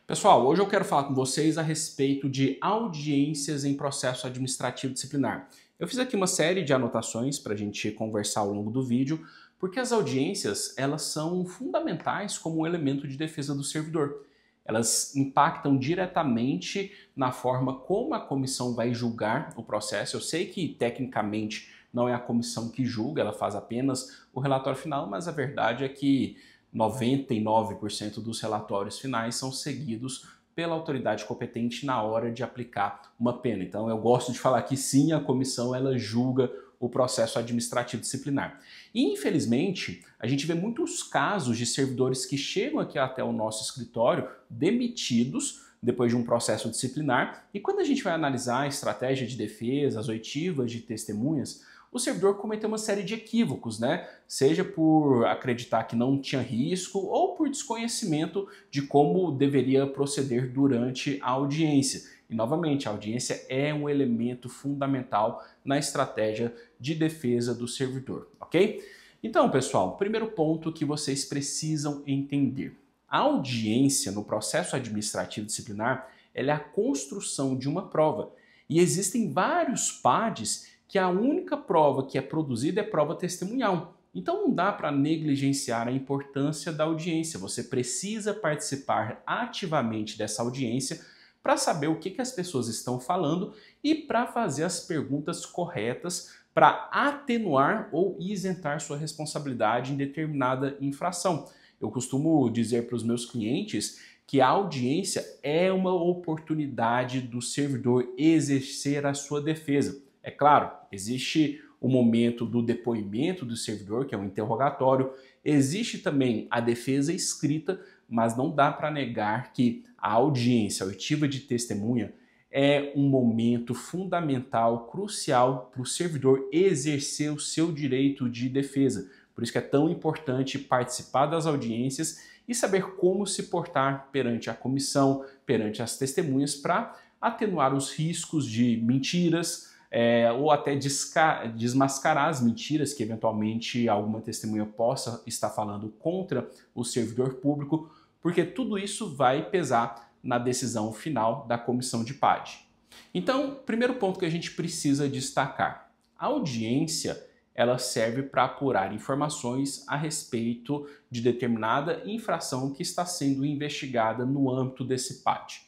Pessoal, hoje eu quero falar com vocês a respeito de audiências em processo administrativo disciplinar. Eu fiz aqui uma série de anotações para a gente conversar ao longo do vídeo, porque as audiências elas são fundamentais como um elemento de defesa do servidor. Elas impactam diretamente na forma como a comissão vai julgar o processo. Eu sei que tecnicamente não é a comissão que julga, ela faz apenas o relatório final, mas a verdade é que 99% dos relatórios finais são seguidos pela autoridade competente na hora de aplicar uma pena. Então eu gosto de falar que sim, a comissão ela julga o processo administrativo disciplinar. E infelizmente, a gente vê muitos casos de servidores que chegam aqui até o nosso escritório demitidos depois de um processo disciplinar, e quando a gente vai analisar a estratégia de defesa, as oitivas de testemunhas, o servidor cometeu uma série de equívocos, né? Seja por acreditar que não tinha risco ou por desconhecimento de como deveria proceder durante a audiência. E novamente, a audiência é um elemento fundamental na estratégia de defesa do servidor, ok? Então, pessoal, primeiro ponto que vocês precisam entender. A audiência no processo administrativo disciplinar ela é a construção de uma prova. E existem vários PADs que a única prova que é produzida é prova testemunhal. Então não dá para negligenciar a importância da audiência. Você precisa participar ativamente dessa audiência para saber o que as pessoas estão falando e para fazer as perguntas corretas para atenuar ou isentar sua responsabilidade em determinada infração. Eu costumo dizer para os meus clientes que a audiência é uma oportunidade do servidor exercer a sua defesa. É claro, existe o momento do depoimento do servidor, que é um interrogatório, existe também a defesa escrita, mas não dá para negar que a audiência, a oitiva de testemunha, é um momento fundamental, crucial para o servidor exercer o seu direito de defesa. Por isso que é tão importante participar das audiências e saber como se portar perante a comissão, perante as testemunhas, para atenuar os riscos de mentiras, ou até desmascarar as mentiras que eventualmente alguma testemunha possa estar falando contra o servidor público, porque tudo isso vai pesar na decisão final da comissão de PAD. Então, primeiro ponto que a gente precisa destacar, a audiência ela serve para apurar informações a respeito de determinada infração que está sendo investigada no âmbito desse PAD,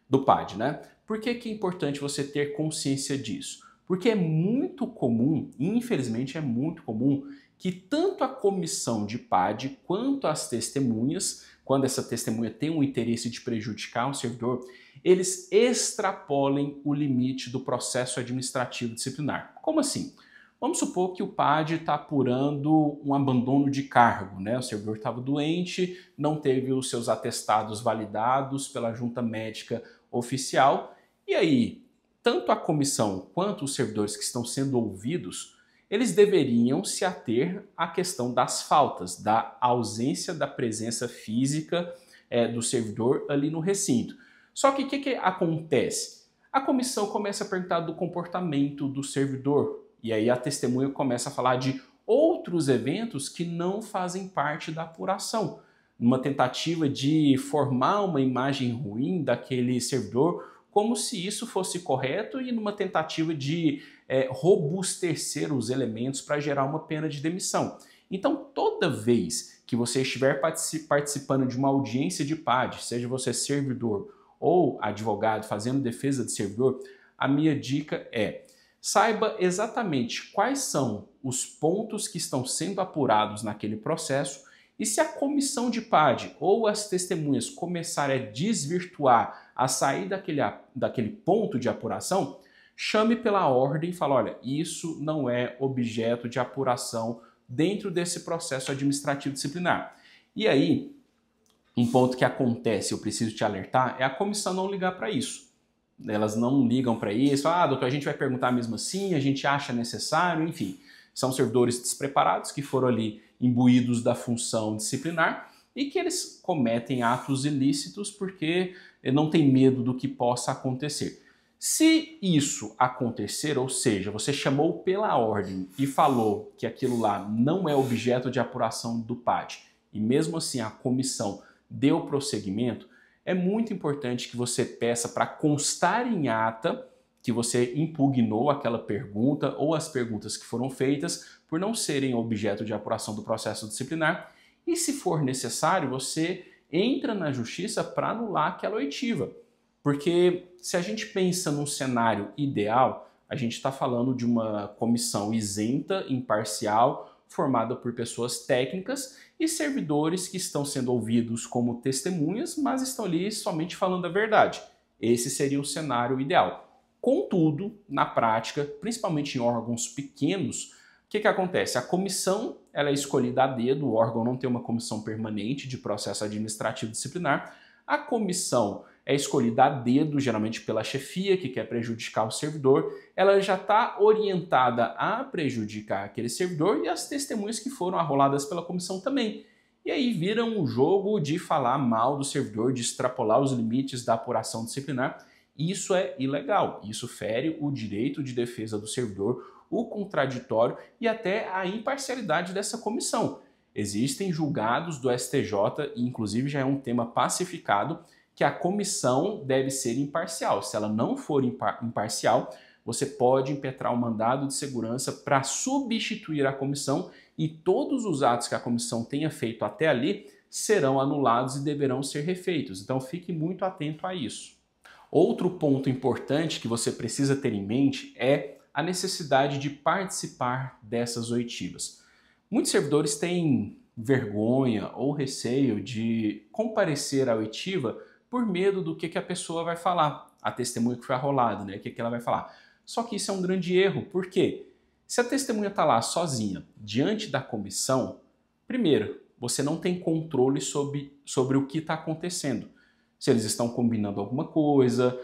do PAD, né? Por que é importante você ter consciência disso? Porque é muito comum, infelizmente é muito comum, que tanto a comissão de PAD quanto as testemunhas, quando essa testemunha tem um interesse de prejudicar o servidor, eles extrapolem o limite do processo administrativo disciplinar. Como assim? Vamos supor que o PAD está apurando um abandono de cargo, né? O servidor estava doente, não teve os seus atestados validados pela junta médica oficial, e aí, tanto a comissão quanto os servidores que estão sendo ouvidos, eles deveriam se ater à questão das faltas, da ausência da presença física do servidor ali no recinto. Só que o que acontece? A comissão começa a perguntar do comportamento do servidor, e aí a testemunha começa a falar de outros eventos que não fazem parte da apuração, numa tentativa de formar uma imagem ruim daquele servidor, como se isso fosse correto e numa tentativa de robustecer os elementos para gerar uma pena de demissão. Então, toda vez que você estiver participando de uma audiência de PAD, seja você servidor ou advogado fazendo defesa de servidor, a minha dica é: saiba exatamente quais são os pontos que estão sendo apurados naquele processo e se a comissão de PAD ou as testemunhas começarem a desvirtuar, a sair daquele ponto de apuração, chame pela ordem e fale: olha, isso não é objeto de apuração dentro desse processo administrativo disciplinar. E aí, um ponto que acontece, eu preciso te alertar, é a comissão não ligar para isso. Elas não ligam para isso. Ah, doutor, a gente vai perguntar mesmo assim, a gente acha necessário, enfim. São servidores despreparados que foram ali imbuídos da função disciplinar e que eles cometem atos ilícitos porque não tem medo do que possa acontecer. Se isso acontecer, ou seja, você chamou pela ordem e falou que aquilo lá não é objeto de apuração do PAD e mesmo assim a comissão deu prosseguimento, é muito importante que você peça para constar em ata que você impugnou aquela pergunta ou as perguntas que foram feitas por não serem objeto de apuração do processo disciplinar. E se for necessário, você entra na justiça para anular aquela oitiva. Porque se a gente pensa num cenário ideal, a gente está falando de uma comissão isenta, imparcial, formada por pessoas técnicas e servidores que estão sendo ouvidos como testemunhas, mas estão ali somente falando a verdade. Esse seria o cenário ideal. Contudo, na prática, principalmente em órgãos pequenos, o que acontece? A comissão ela é escolhida a dedo, o órgão não tem uma comissão permanente de processo administrativo disciplinar. A comissão é escolhida a dedo, geralmente pela chefia, que quer prejudicar o servidor. Ela já está orientada a prejudicar aquele servidor e as testemunhas que foram arroladas pela comissão também. E aí vira um jogo de falar mal do servidor, de extrapolar os limites da apuração disciplinar. Isso é ilegal, isso fere o direito de defesa do servidor, o contraditório e até a imparcialidade dessa comissão. Existem julgados do STJ, e inclusive já é um tema pacificado, que a comissão deve ser imparcial. Se ela não for imparcial, você pode impetrar um mandado de segurança para substituir a comissão e todos os atos que a comissão tenha feito até ali serão anulados e deverão ser refeitos. Então fique muito atento a isso. Outro ponto importante que você precisa ter em mente é a necessidade de participar dessas oitivas. Muitos servidores têm vergonha ou receio de comparecer à oitiva por medo do que a pessoa vai falar, a testemunha que foi arrolada, né? O que ela vai falar. Só que isso é um grande erro, por quê? Se a testemunha está lá sozinha, diante da comissão, primeiro, você não tem controle sobre o que está acontecendo. Se eles estão combinando alguma coisa,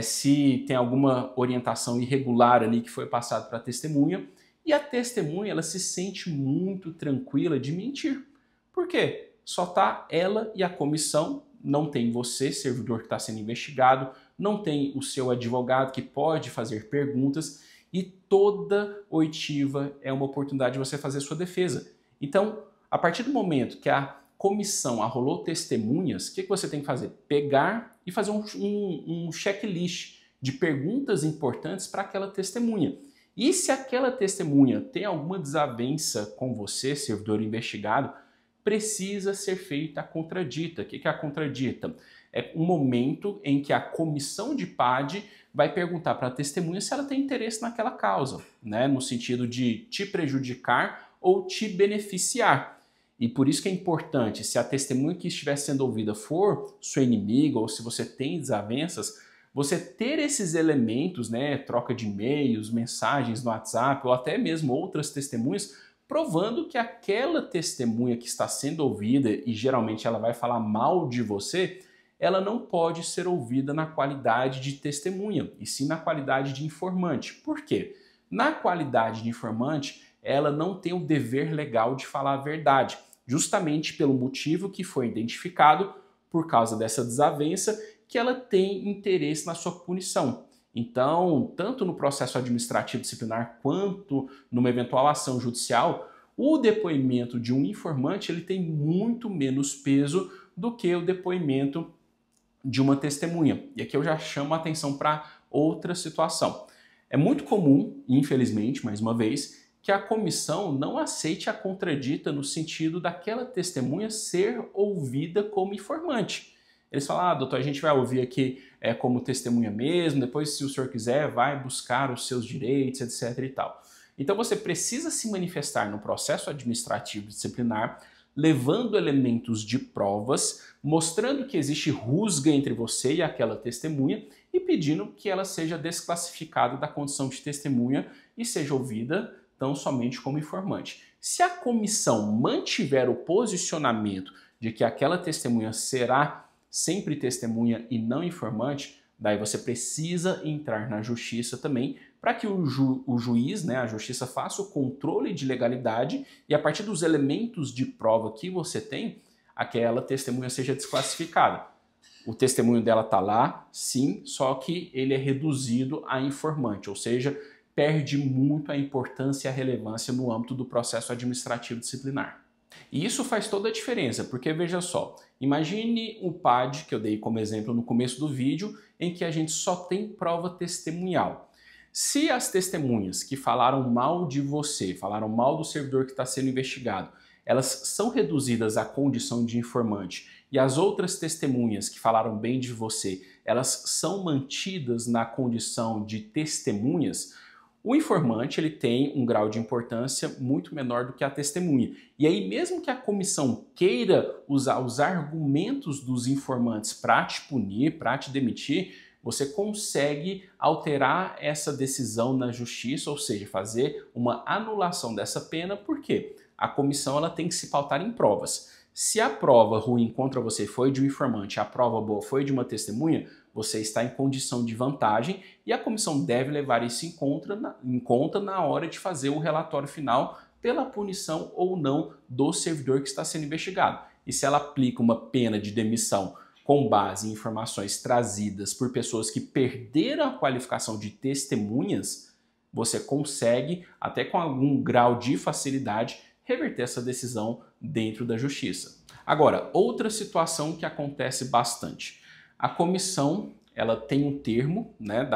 se tem alguma orientação irregular ali que foi passada para a testemunha, e a testemunha ela se sente muito tranquila de mentir. Por quê? Só está ela e a comissão, não tem você, servidor que está sendo investigado, não tem o seu advogado que pode fazer perguntas e toda oitiva é uma oportunidade de você fazer sua defesa. Então, a partir do momento que a comissão arrolou testemunhas, o que você tem que fazer? Pegar e fazer um checklist de perguntas importantes para aquela testemunha. E se aquela testemunha tem alguma desavença com você, servidor investigado, precisa ser feita a contradita. O que é a contradita? É um momento em que a comissão de PAD vai perguntar para a testemunha se ela tem interesse naquela causa, né? No sentido de te prejudicar ou te beneficiar. E por isso que é importante, se a testemunha que estiver sendo ouvida for sua inimiga ou se você tem desavenças, você ter esses elementos, né, troca de e-mails, mensagens no WhatsApp ou até mesmo outras testemunhas, provando que aquela testemunha que está sendo ouvida, e geralmente ela vai falar mal de você, ela não pode ser ouvida na qualidade de testemunha, e sim na qualidade de informante. Por quê? Na qualidade de informante, ela não tem o dever legal de falar a verdade, justamente pelo motivo que foi identificado por causa dessa desavença, que ela tem interesse na sua punição. Então, tanto no processo administrativo disciplinar quanto numa eventual ação judicial, o depoimento de um informante ele tem muito menos peso do que o depoimento de uma testemunha. E aqui eu já chamo a atenção para outra situação. É muito comum, infelizmente, mais uma vez, que a comissão não aceite a contradita no sentido daquela testemunha ser ouvida como informante. Eles falam, doutor, a gente vai ouvir aqui como testemunha mesmo, depois, se o senhor quiser, vai buscar os seus direitos, etc. e tal. Então você precisa se manifestar no processo administrativo disciplinar, levando elementos de provas, mostrando que existe rusga entre você e aquela testemunha e pedindo que ela seja desclassificada da condição de testemunha e seja ouvida tão somente como informante. Se a comissão mantiver o posicionamento de que aquela testemunha será sempre testemunha e não informante, daí você precisa entrar na justiça também para que o juiz, né, a justiça faça o controle de legalidade e a partir dos elementos de prova que você tem, aquela testemunha seja desclassificada. O testemunho dela está lá, sim, só que ele é reduzido a informante, ou seja, perde muito a importância e a relevância no âmbito do processo administrativo disciplinar. E isso faz toda a diferença, porque veja só, imagine o PAD que eu dei como exemplo no começo do vídeo, em que a gente só tem prova testemunhal. Se as testemunhas que falaram mal de você, falaram mal do servidor que está sendo investigado, elas são reduzidas à condição de informante e as outras testemunhas que falaram bem de você, elas são mantidas na condição de testemunhas, o informante ele tem um grau de importância muito menor do que a testemunha. E aí, mesmo que a comissão queira usar os argumentos dos informantes para te punir, para te demitir, você consegue alterar essa decisão na justiça, ou seja, fazer uma anulação dessa pena, porque a comissão ela tem que se pautar em provas. Se a prova ruim contra você foi de um informante, a prova boa foi de uma testemunha, você está em condição de vantagem e a comissão deve levar isso em conta na hora de fazer o relatório final pela punição ou não do servidor que está sendo investigado. E se ela aplica uma pena de demissão com base em informações trazidas por pessoas que perderam a qualificação de testemunhas, você consegue, até com algum grau de facilidade, reverter essa decisão dentro da justiça. Agora, outra situação que acontece bastante. A comissão ela tem um termo, né,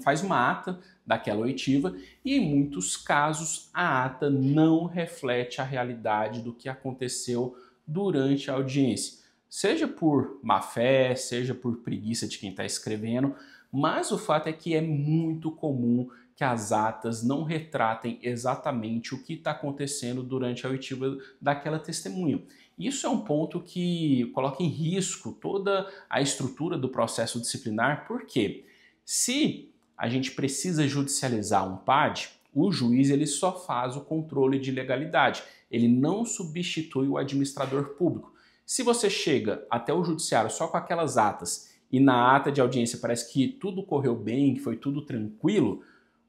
faz uma ata daquela oitiva e em muitos casos a ata não reflete a realidade do que aconteceu durante a audiência. Seja por má fé, seja por preguiça de quem está escrevendo, mas o fato é que é muito comum que as atas não retratem exatamente o que está acontecendo durante a oitiva daquela testemunha. Isso é um ponto que coloca em risco toda a estrutura do processo disciplinar, porque se a gente precisa judicializar um PAD, o juiz ele só faz o controle de legalidade, ele não substitui o administrador público. Se você chega até o judiciário só com aquelas atas e na ata de audiência parece que tudo correu bem, que foi tudo tranquilo,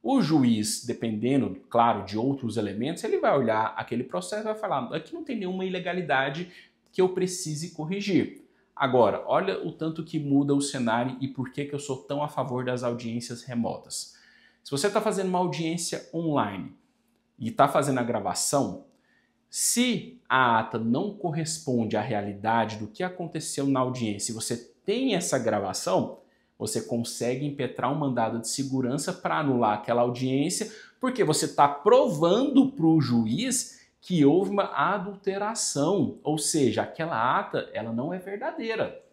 o juiz, dependendo, claro, de outros elementos, ele vai olhar aquele processo e vai falar, aqui não tem nenhuma ilegalidade que eu precise corrigir. Agora, olha o tanto que muda o cenário e por que eu sou tão a favor das audiências remotas. Se você está fazendo uma audiência online e está fazendo a gravação, se a ata não corresponde à realidade do que aconteceu na audiência e você tem essa gravação, você consegue impetrar um mandado de segurança para anular aquela audiência, porque você está provando para o juiz que houve uma adulteração, ou seja, aquela ata ela não é verdadeira.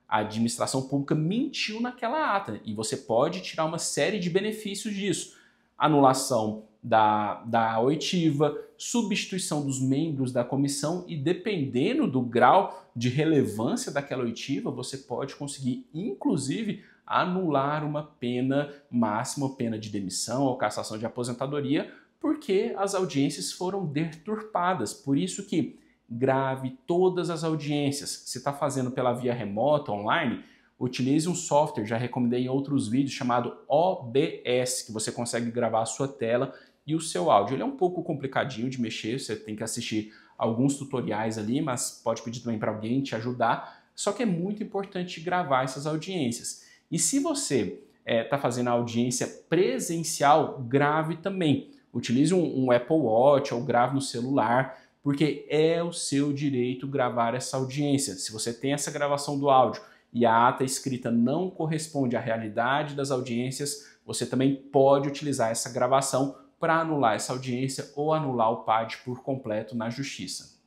A administração pública mentiu naquela ata e você pode tirar uma série de benefícios disso. Anulação da oitiva, substituição dos membros da comissão e dependendo do grau de relevância daquela oitiva, você pode conseguir, inclusive, anular uma pena máxima, pena de demissão ou cassação de aposentadoria, porque as audiências foram deturpadas. Por isso que grave todas as audiências. Se está fazendo pela via remota, online, utilize um software, já recomendei em outros vídeos, chamado OBS, que você consegue gravar a sua tela e o seu áudio. Ele é um pouco complicadinho de mexer, você tem que assistir alguns tutoriais ali, mas pode pedir também para alguém te ajudar. Só que é muito importante gravar essas audiências. E se você está fazendo a audiência presencial, grave também. Utilize um Apple Watch ou grave no celular, porque é o seu direito gravar essa audiência. Se você tem essa gravação do áudio e a ata escrita não corresponde à realidade das audiências, você também pode utilizar essa gravação para anular essa audiência ou anular o PAD por completo na justiça.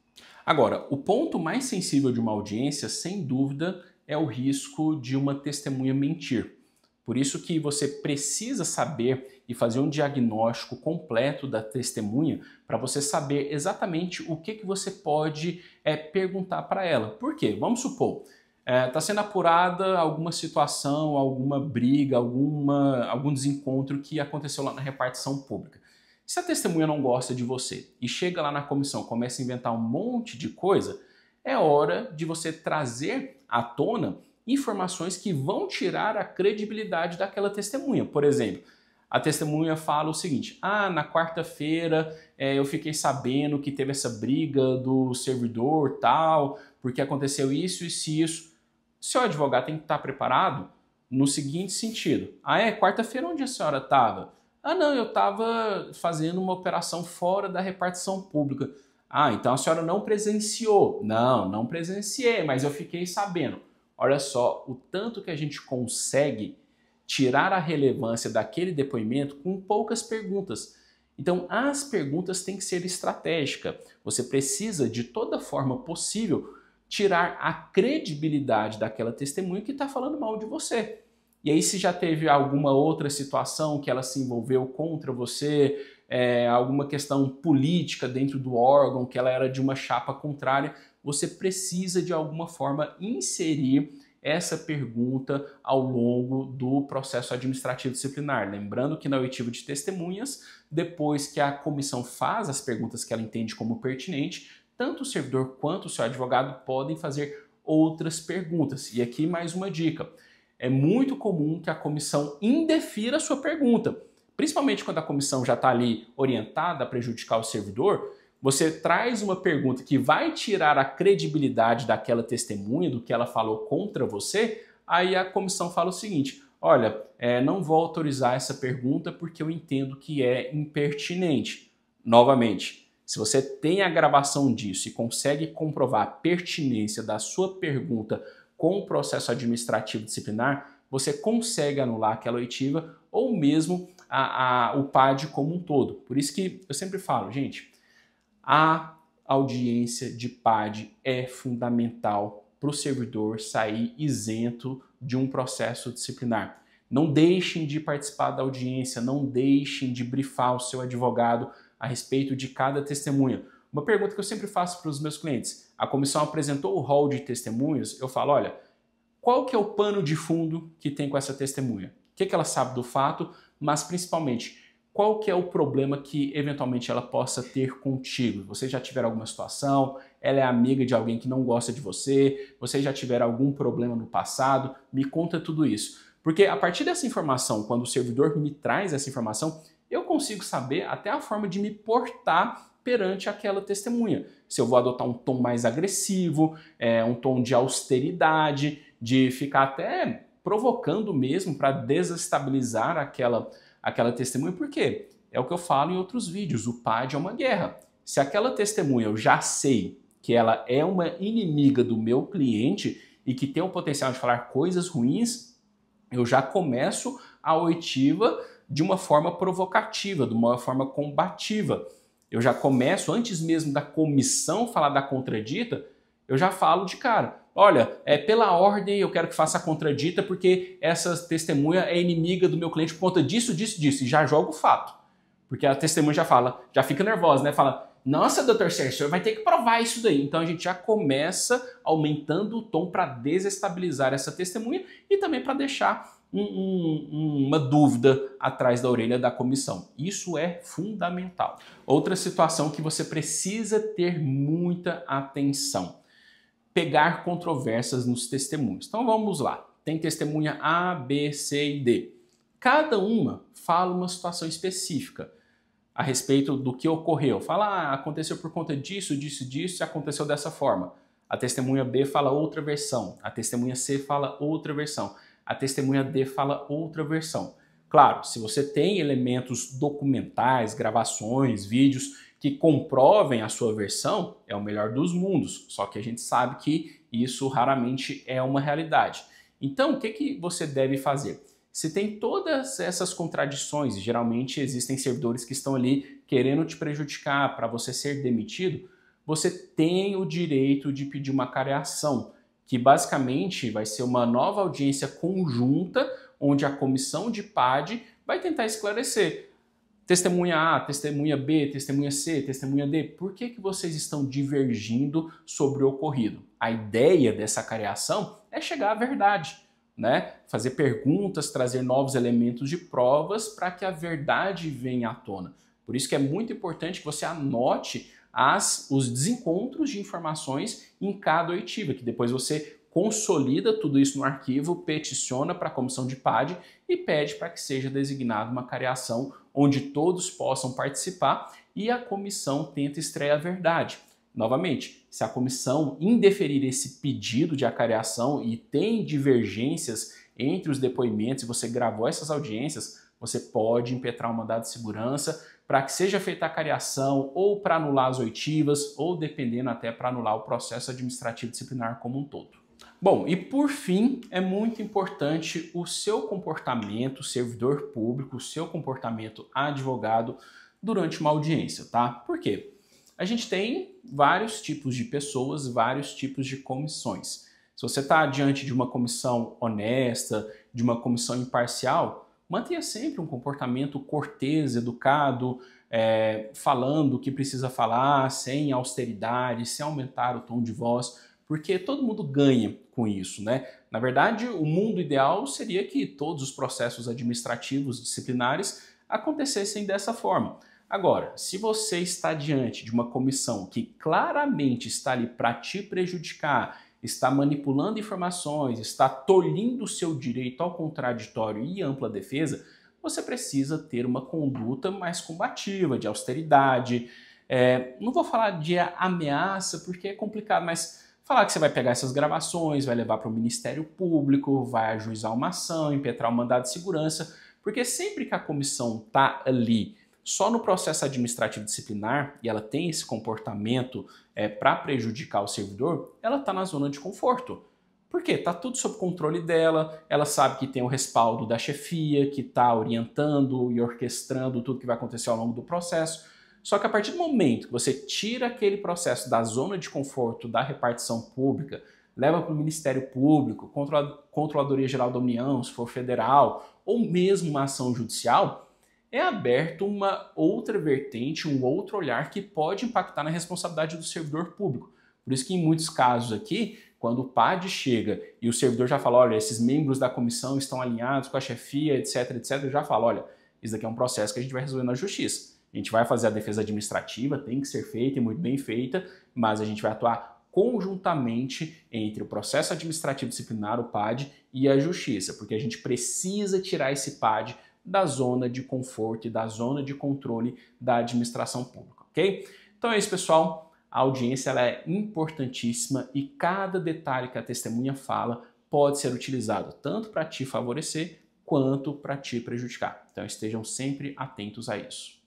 Agora, o ponto mais sensível de uma audiência, sem dúvida, é o risco de uma testemunha mentir. Por isso que você precisa saber e fazer um diagnóstico completo da testemunha para você saber exatamente o que você pode perguntar para ela. Por quê? Vamos supor, está sendo apurada alguma situação, alguma briga, algum desencontro que aconteceu lá na repartição pública. Se a testemunha não gosta de você e chega lá na comissão, começa a inventar um monte de coisa, é hora de você trazer à tona informações que vão tirar a credibilidade daquela testemunha. Por exemplo, a testemunha fala o seguinte, na quarta-feira eu fiquei sabendo que teve essa briga do servidor tal, porque aconteceu isso, isso e isso. Seu advogado tem que estar preparado no seguinte sentido. Quarta-feira onde a senhora estava? Não, eu estava fazendo uma operação fora da repartição pública. Ah, então a senhora não presenciou. Não, não presenciei, mas eu fiquei sabendo. Olha só o tanto que a gente consegue tirar a relevância daquele depoimento com poucas perguntas. Então, as perguntas têm que ser estratégicas. Você precisa, de toda forma possível, tirar a credibilidade daquela testemunha que está falando mal de você. E aí, se já teve alguma outra situação que ela se envolveu contra você, alguma questão política dentro do órgão, que ela era de uma chapa contrária, você precisa de alguma forma inserir essa pergunta ao longo do processo administrativo disciplinar. Lembrando que na oitiva de testemunhas, depois que a comissão faz as perguntas que ela entende como pertinente, tanto o servidor quanto o seu advogado podem fazer outras perguntas. E aqui mais uma dica. É muito comum que a comissão indefira a sua pergunta, principalmente quando a comissão já está ali orientada a prejudicar o servidor. Você traz uma pergunta que vai tirar a credibilidade daquela testemunha, do que ela falou contra você, aí a comissão fala o seguinte: olha, não vou autorizar essa pergunta porque eu entendo que é impertinente. Novamente, se você tem a gravação disso e consegue comprovar a pertinência da sua pergunta com o processo administrativo disciplinar, você consegue anular aquela oitiva ou mesmo o PAD como um todo. Por isso que eu sempre falo, gente, a audiência de PAD é fundamental para o servidor sair isento de um processo disciplinar. Não deixem de participar da audiência, não deixem de brifar o seu advogado a respeito de cada testemunha. Uma pergunta que eu sempre faço para os meus clientes: a comissão apresentou o rol de testemunhas, eu falo, olha, qual que é o pano de fundo que tem com essa testemunha? O que ela sabe do fato, mas principalmente, qual que é o problema que eventualmente ela possa ter contigo? Vocês já tiveram alguma situação, ela é amiga de alguém que não gosta de você, vocês já tiveram algum problema no passado? Me conta tudo isso. Porque a partir dessa informação, quando o servidor me traz essa informação, eu consigo saber até a forma de me portar perante aquela testemunha. Se eu vou adotar um tom mais agressivo, um tom de austeridade, de ficar até provocando mesmo para desestabilizar aquela testemunha. Por quê? É o que eu falo em outros vídeos, o PAD é uma guerra. Se aquela testemunha eu já sei que ela é uma inimiga do meu cliente e que tem o potencial de falar coisas ruins, eu já começo a oitiva de uma forma provocativa, de uma forma combativa. Eu já começo, antes mesmo da comissão falar da contradita, eu já falo de cara. Olha, pela ordem eu quero que faça a contradita porque essa testemunha é inimiga do meu cliente por conta disso, disso, disso. E já joga o fato. Porque a testemunha já fala, já fica nervosa, né? Fala, nossa, doutor Sérgio, o senhor vai ter que provar isso daí. Então a gente já começa aumentando o tom para desestabilizar essa testemunha e também para deixar uma dúvida atrás da orelha da comissão. Isso é fundamental. Outra situação que você precisa ter muita atenção: pegar controvérsias nos testemunhos. Então vamos lá. Tem testemunha A, B, C e D. Cada uma fala uma situação específica a respeito do que ocorreu. Fala, aconteceu por conta disso, disso, disso e aconteceu dessa forma. A testemunha B fala outra versão. A testemunha C fala outra versão. A testemunha D fala outra versão. Claro, se você tem elementos documentais, gravações, vídeos que comprovem a sua versão, é o melhor dos mundos. Só que a gente sabe que isso raramente é uma realidade. Então, o que você deve fazer? Se tem todas essas contradições, e geralmente existem servidores que estão ali querendo te prejudicar para você ser demitido, você tem o direito de pedir uma careação, que basicamente vai ser uma nova audiência conjunta, onde a comissão de PAD vai tentar esclarecer. Testemunha A, testemunha B, testemunha C, testemunha D, por que vocês estão divergindo sobre o ocorrido? A ideia dessa careação é chegar à verdade, né? Fazer perguntas, trazer novos elementos de provas para que a verdade venha à tona. Por isso que é muito importante que você anote os desencontros de informações em cada oitiva, que depois você consolida tudo isso no arquivo, peticiona para a comissão de PAD e pede para que seja designada uma careação onde todos possam participar e a comissão tenta extrair a verdade. Novamente, se a comissão indeferir esse pedido de acareação e tem divergências entre os depoimentos e você gravou essas audiências, você pode impetrar um mandado de segurança, para que seja feita a cariação ou para anular as oitivas ou dependendo até para anular o processo administrativo disciplinar como um todo. Bom, e por fim, é muito importante o seu comportamento servidor público, o seu comportamento advogado durante uma audiência, tá? Por quê? A gente tem vários tipos de pessoas, vários tipos de comissões. Se você está diante de uma comissão honesta, de uma comissão imparcial, mantenha sempre um comportamento cortês, educado, falando o que precisa falar, sem austeridade, sem aumentar o tom de voz, porque todo mundo ganha com isso, né? Na verdade, o mundo ideal seria que todos os processos administrativos disciplinares acontecessem dessa forma. Agora, se você está diante de uma comissão que claramente está ali para te prejudicar, está manipulando informações, está tolhindo o seu direito ao contraditório e ampla defesa, você precisa ter uma conduta mais combativa, de austeridade. Não vou falar de ameaça, porque é complicado, mas falar que você vai pegar essas gravações, vai levar para o Ministério Público, vai ajuizar uma ação, impetrar um mandado de segurança, porque sempre que a comissão está ali só no processo administrativo disciplinar e ela tem esse comportamento para prejudicar o servidor, ela está na zona de conforto. Por quê? Está tudo sob controle dela, ela sabe que tem o respaldo da chefia, que está orientando e orquestrando tudo que vai acontecer ao longo do processo. Só que a partir do momento que você tira aquele processo da zona de conforto da repartição pública, leva para o Ministério Público, Controladoria Geral da União, se for federal, ou mesmo uma ação judicial, é aberto uma outra vertente, um outro olhar que pode impactar na responsabilidade do servidor público. Por isso que em muitos casos aqui, quando o PAD chega e o servidor já fala, olha, esses membros da comissão estão alinhados com a chefia, etc, etc, já fala, olha, isso daqui é um processo que a gente vai resolver na justiça. A gente vai fazer a defesa administrativa, tem que ser feita e muito bem feita, mas a gente vai atuar conjuntamente entre o processo administrativo disciplinar, o PAD, e a justiça, porque a gente precisa tirar esse PAD da zona de conforto e da zona de controle da administração pública, ok? Então é isso, pessoal. A audiência ela é importantíssima e cada detalhe que a testemunha fala pode ser utilizado tanto para te favorecer quanto para te prejudicar. Então estejam sempre atentos a isso.